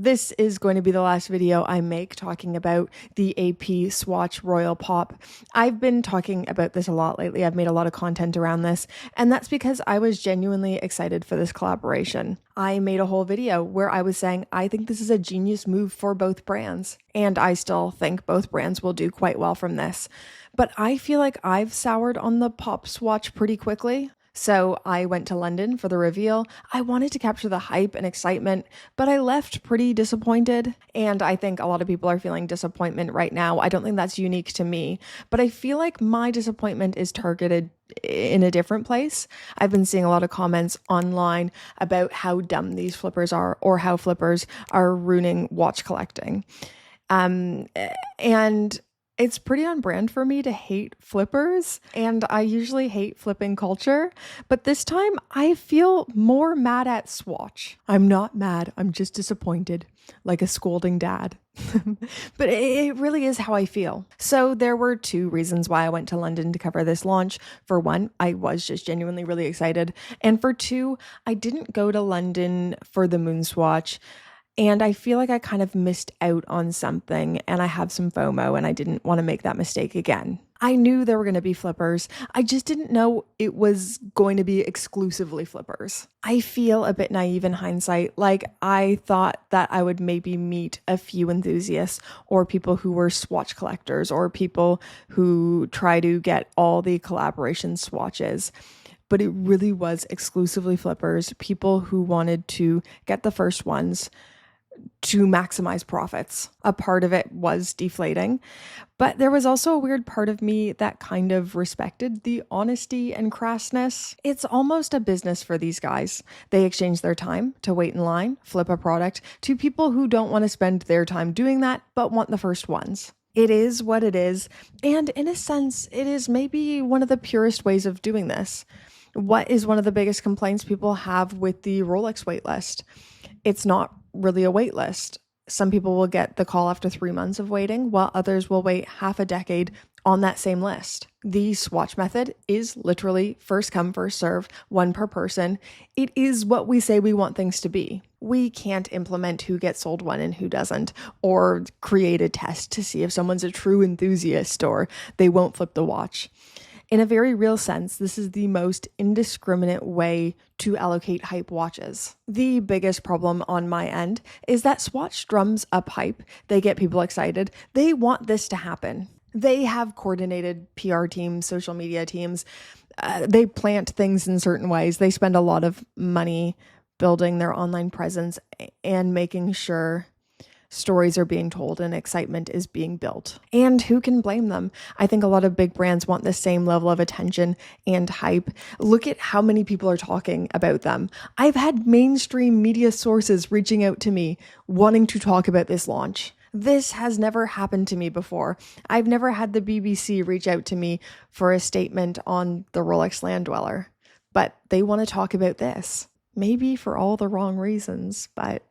This is going to be the last video I make talking about the AP Swatch Royal Pop. I've been talking about this a lot lately. I've made a lot of content around this, and that's because I was genuinely excited for this collaboration. I made a whole video where I was saying I think this is a genius move for both brands, and I still think both brands will do quite well from this. But I feel like I've soured on the Pop Swatch pretty quickly. So I went to London for the reveal. I wanted to capture the hype and excitement, but I left pretty disappointed. And I think a lot of people are feeling disappointment right now. I don't think that's unique to me, but I feel like my disappointment is targeted in a different place. I've been seeing a lot of comments online about how dumb these flippers are or how flippers are ruining watch collecting. And it's pretty on brand for me to hate flippers, and I usually hate flipping culture, but this time I feel more mad at Swatch. I'm not mad, I'm just disappointed, like a scolding dad. But it really is how I feel. So there were two reasons why I went to London to cover this launch. For one, I was just genuinely really excited, and for two, I didn't go to London for the MoonSwatch. And I feel like I kind of missed out on something, and I have some FOMO, and I didn't want to make that mistake again. I knew there were going to be flippers. I just didn't know it was going to be exclusively flippers. I feel a bit naive in hindsight. Like, I thought that I would maybe meet a few enthusiasts or people who were Swatch collectors or people who try to get all the collaboration swatches. But it really was exclusively flippers, people who wanted to get the first ones to maximize profits. A part of it was deflating, but there was also a weird part of me that kind of respected the honesty and crassness. It's almost a business for these guys. They exchange their time to wait in line, flip a product to people who don't want to spend their time doing that, but want the first ones. It is what it is, and in a sense, it is maybe one of the purest ways of doing this. What is one of the biggest complaints people have with the Rolex waitlist? It's not really a wait list. Some people will get the call after 3 months of waiting, while others will wait half a decade on that same list. The Swatch method is literally first come, first serve, one per person. It is what we say we want things to be. We can't implement who gets sold one and who doesn't, or create a test to see if someone's a true enthusiast or they won't flip the watch. In a very real sense, this is the most indiscriminate way to allocate hype watches. The biggest problem on my end is that Swatch drums up hype. They get people excited. They want this to happen. They have coordinated PR teams, social media teams. They plant things in certain ways. They spend a lot of money building their online presence and making sure stories are being told and excitement is being built. And who can blame them? I think a lot of big brands want the same level of attention and hype. Look at how many people are talking about them. I've had mainstream media sources reaching out to me wanting to talk about this launch. This has never happened to me before. I've never had the BBC reach out to me for a statement on the Rolex Land Dweller, but they want to talk about this. Maybe for all the wrong reasons, but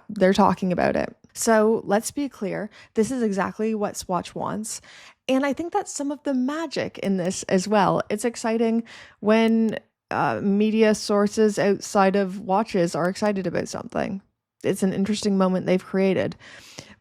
they're talking about it. So let's be clear, this is exactly what Swatch wants. And I think that's some of the magic in this as well. It's exciting when media sources outside of watches are excited about something. It's an interesting moment they've created.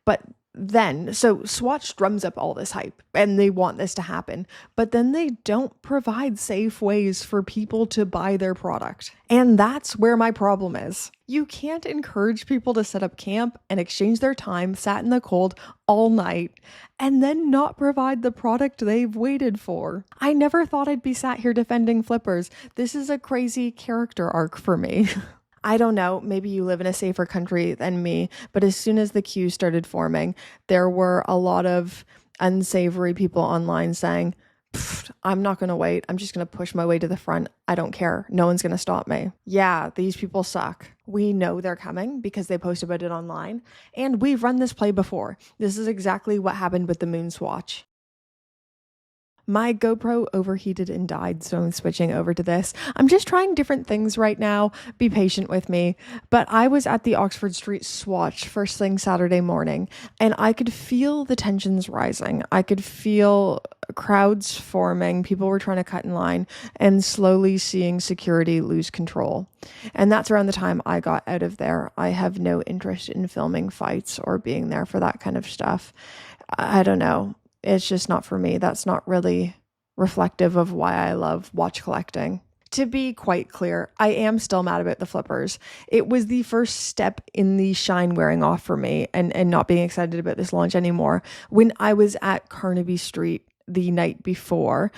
But then, so Swatch drums up all this hype and they want this to happen, but then they don't provide safe ways for people to buy their product. And that's where my problem is. You can't encourage people to set up camp and exchange their time, sat in the cold all night, and then not provide the product they've waited for. I never thought I'd be sat here defending flippers. This is a crazy character arc for me. I don't know, maybe you live in a safer country than me, but as soon as the queue started forming, there were a lot of unsavory people online saying, I'm not going to wait. I'm just going to push my way to the front. I don't care. No one's going to stop me. Yeah, these people suck. We know they're coming because they post about it online, and we've run this play before. This is exactly what happened with the MoonSwatch. My GoPro overheated and died, so I'm switching over to this. I'm just trying different things right now. Be patient with me. But I was at the Oxford Street Swatch first thing Saturday morning, and I could feel the tensions rising. I could feel crowds forming, people were trying to cut in line, and slowly seeing security lose control. And that's around the time I got out of there. I have no interest in filming fights or being there for that kind of stuff. I don't know. It's just not for me. That's not really reflective of why I love watch collecting. To be quite clear, I am still mad about the flippers. It was the first step in the shine wearing off for me and not being excited about this launch anymore. When I was at Carnaby Street the night before,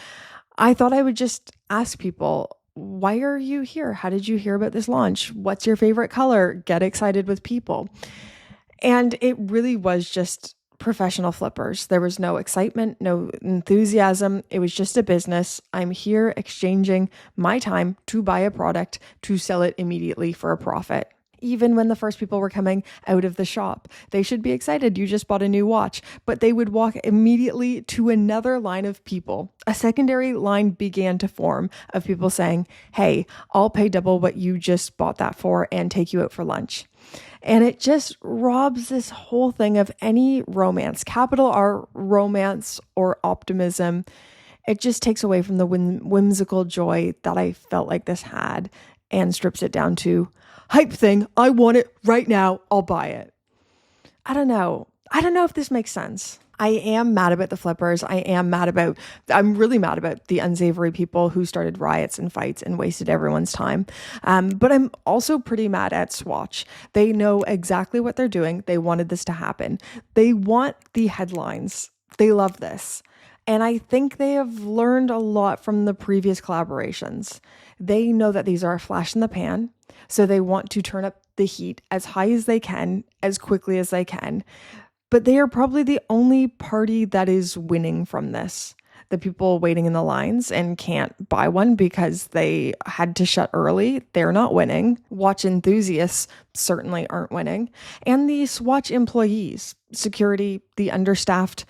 I thought I would just ask people, why are you here? How did you hear about this launch? What's your favorite color? Get excited with people. And it really was just professional flippers. There was no excitement, no enthusiasm. It was just a business. I'm here exchanging my time to buy a product to sell it immediately for a profit. Even when the first people were coming out of the shop, they should be excited. You just bought a new watch, but they would walk immediately to another line of people. A secondary line began to form of people saying, hey, I'll pay double what you just bought that for and take you out for lunch. And it just robs this whole thing of any romance, capital R romance or optimism. It just takes away from the whimsical joy that I felt like this had and strips it down to hype thing. I want it right now. I'll buy it. I don't know if this makes sense. I am mad about the flippers. I'm really mad about the unsavory people who started riots and fights and wasted everyone's time. But I'm also pretty mad at Swatch. They know exactly what they're doing. They wanted this to happen. They want the headlines. They love this. And I think they have learned a lot from the previous collaborations. They know that these are a flash in the pan. So they want to turn up the heat as high as they can, as quickly as they can. But they are probably the only party that is winning from this. The people waiting in the lines and can't buy one because they had to shut early, they're not winning. Watch enthusiasts certainly aren't winning. And the Swatch employees, security, the understaffed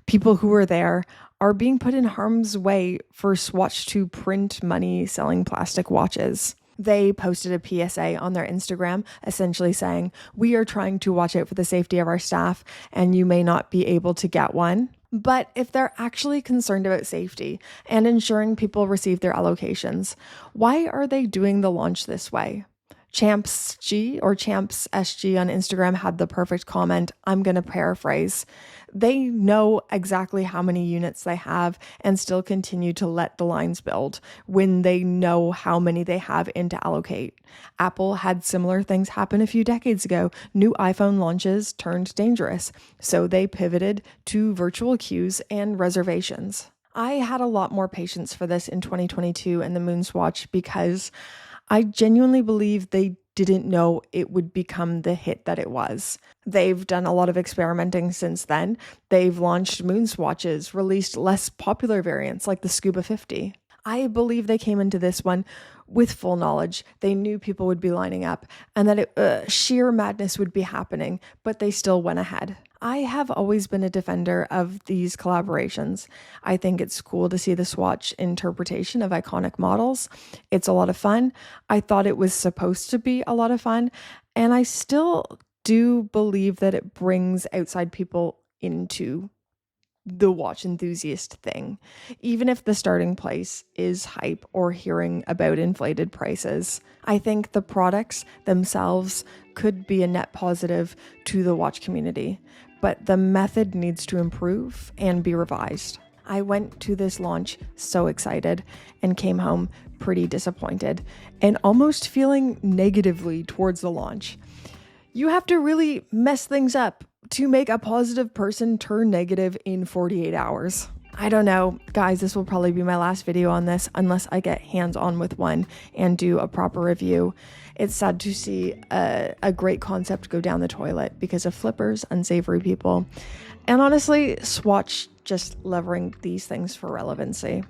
people who are there are being put in harm's way for Swatch to print money selling plastic watches. They posted a PSA on their Instagram essentially saying, we are trying to watch out for the safety of our staff and you may not be able to get one. But if they're actually concerned about safety and ensuring people receive their allocations, why are they doing the launch this way? Champs G or Champs SG on Instagram had the perfect comment. I'm going to paraphrase. They know exactly how many units they have and still continue to let the lines build when they know how many they have in to allocate. Apple had similar things happen a few decades ago. New iPhone launches turned dangerous, so they pivoted to virtual queues and reservations. I had a lot more patience for this in 2022 and the MoonSwatch because I genuinely believe they didn't know it would become the hit that it was. They've done a lot of experimenting since then. They've launched MoonSwatches, released less popular variants like the Scuba 50. I believe they came into this one with full knowledge. They knew people would be lining up and that sheer madness would be happening, but they still went ahead. I have always been a defender of these collaborations. I think it's cool to see the Swatch interpretation of iconic models. It's a lot of fun. I thought it was supposed to be a lot of fun, and I still do believe that it brings outside people into the watch enthusiast thing, even if the starting place is hype or hearing about inflated prices. I think the products themselves could be a net positive to the watch community, but the method needs to improve and be revised. I went to this launch so excited and came home pretty disappointed and almost feeling negatively towards the launch. You have to really mess things up to make a positive person turn negative in 48 hours. I don't know, guys, this will probably be my last video on this unless I get hands-on with one and do a proper review. It's sad to see a great concept go down the toilet because of flippers, unsavory people, and honestly, Swatch just levering these things for relevancy.